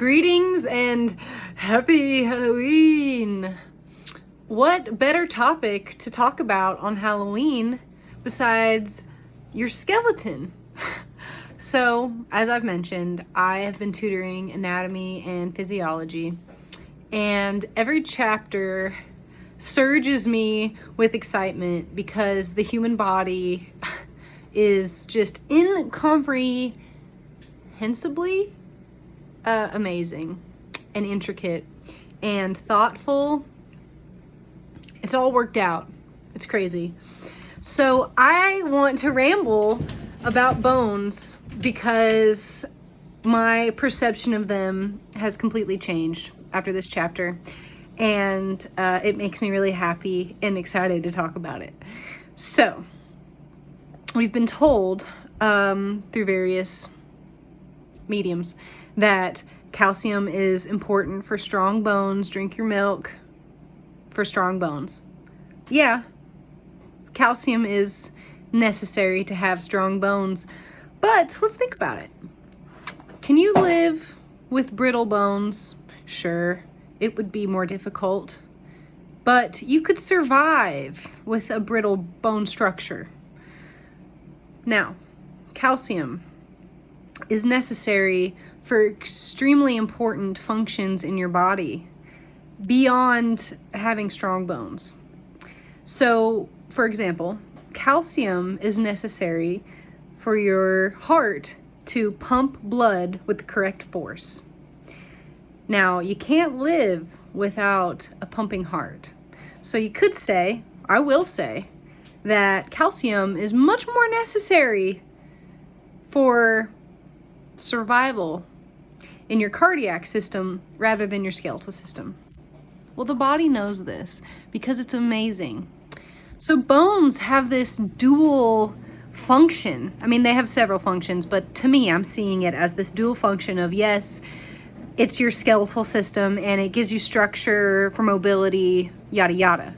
Greetings and happy Halloween! What better topic to talk about on Halloween besides your skeleton? So, as I've mentioned, I have been tutoring anatomy and physiology, and every chapter surges me with excitement because the human body is just incomprehensibly amazing and intricate and thoughtful. It's all worked out. It's crazy. So I want to ramble about bones because my perception of them has completely changed after this chapter, and it makes me really happy and excited to talk about it. So we've been told through various mediums that calcium is important for strong bones. Drink your milk for strong bones. Yeah, calcium is necessary to have strong bones, but let's think about it. Can you live with brittle bones? Sure, it would be more difficult, but you could survive with a brittle bone structure. Now, calcium is necessary for extremely important functions in your body beyond having strong bones. So, for example, calcium is necessary for your heart to pump blood with the correct force. Now, you can't live without a pumping heart. So you could say, I will say, that calcium is much more necessary for survival in your cardiac system rather than your skeletal system. Well, the body knows this because it's amazing. So bones have this dual function. I mean, they have several functions, but to me, I'm seeing it as this dual function of, yes, it's your skeletal system and it gives you structure for mobility, yada, yada.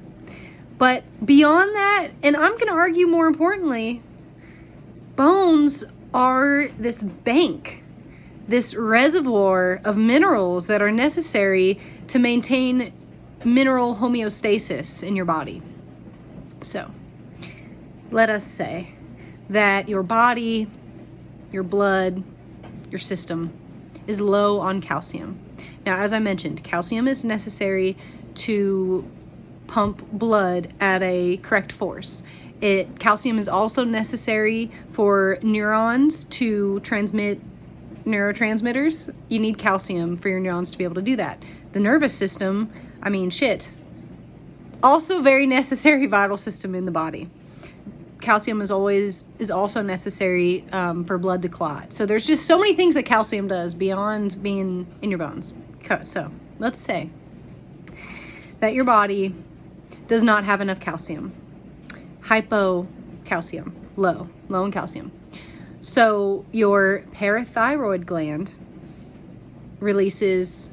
But beyond that, and I'm going to argue more importantly, bones are this bank, this reservoir of minerals that are necessary to maintain mineral homeostasis in your body. So, let us say that your body, your blood, your system is low on calcium. Now, as I mentioned, calcium is necessary to pump blood at a correct force. Calcium is also necessary for neurons to transmit neurotransmitters. You need calcium for your neurons to be able to do that. The nervous system, also very necessary vital system in the body. Calcium is also necessary for blood to clot. So there's just so many things that calcium does beyond being in your bones. So let's say that your body does not have enough calcium. Hypocalcium, low in calcium. So your parathyroid gland releases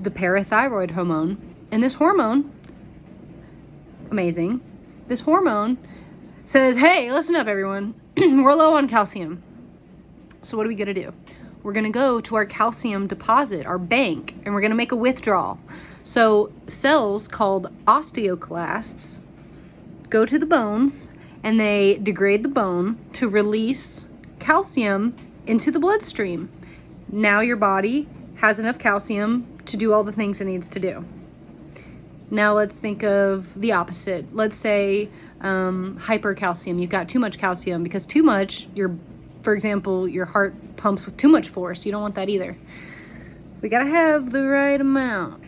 the parathyroid hormone, and this hormone, amazing, this hormone says, hey, listen up everyone, we're low on calcium. So what are we gonna do? We're gonna go to our calcium deposit, our bank, and we're gonna make a withdrawal. So cells called osteoclasts go to the bones and they degrade the bone to release calcium into the bloodstream. Now your body has enough calcium to do all the things it needs to do. Now let's think of the opposite. Let's say hypercalcium. You've got too much calcium because too much, for example, your heart pumps with too much force. You don't want that either. We gotta have the right amount.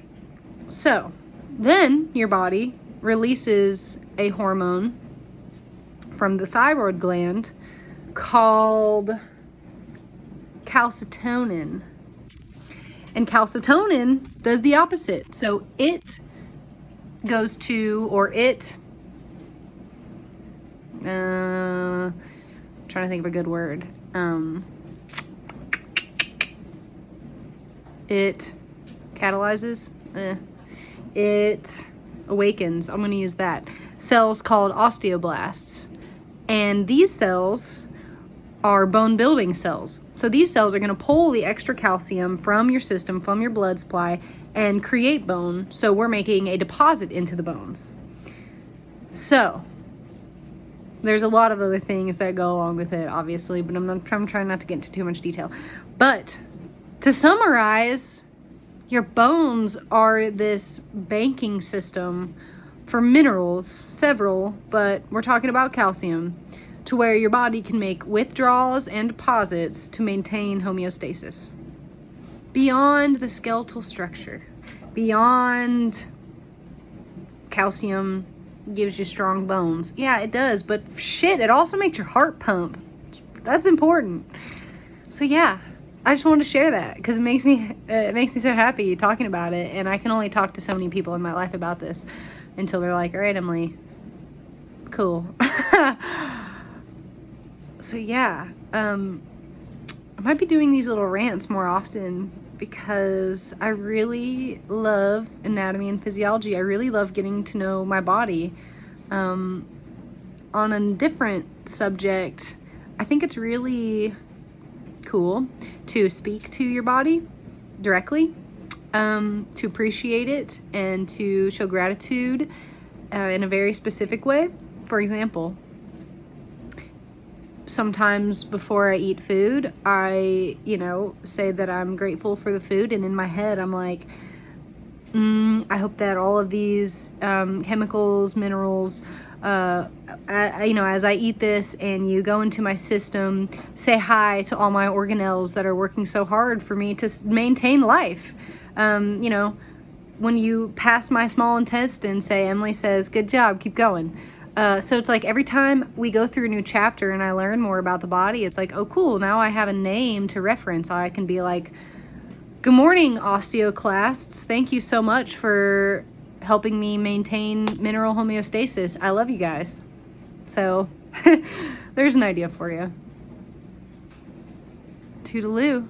So then your body releases a hormone from the thyroid gland called calcitonin. And calcitonin does the opposite. So it goes to, trying to think of a good word. It catalyzes. It awakens. I'm going to use that. Cells called osteoblasts. And these cells are bone building cells. So these cells are going to pull the extra calcium from your system, from your blood supply, and create bone. So we're making a deposit into the bones. So there's a lot of other things that go along with it, obviously, but I'm trying not to get into too much detail. But to summarize, your bones are this banking system for minerals, several, but we're talking about calcium, to where your body can make withdrawals and deposits to maintain homeostasis. Beyond the skeletal structure, beyond calcium gives you strong bones. Yeah, it does, but shit, it also makes your heart pump. That's important. So yeah, I just wanted to share that because it makes me so happy talking about it, and I can only talk to so many people in my life about this until they're like, all right, Emily, cool. So yeah, I might be doing these little rants more often because I really love anatomy and physiology. I really love getting to know my body. On a different subject, I think it's really cool to speak to your body directly, to appreciate it and to show gratitude in a very specific way. For example, sometimes before I eat food, I, say that I'm grateful for the food, and in my head I'm like, I hope that all of these chemicals, minerals, as I eat this and you go into my system, say hi to all my organelles that are working so hard for me to maintain life. When you pass my small intestine, say, Emily says, good job, keep going. So it's like every time we go through a new chapter and I learn more about the body, it's like, oh, cool, now I have a name to reference. I can be like, good morning, osteoclasts. Thank you so much for helping me maintain mineral homeostasis. I love you guys. So there's an idea for you. Toodaloo.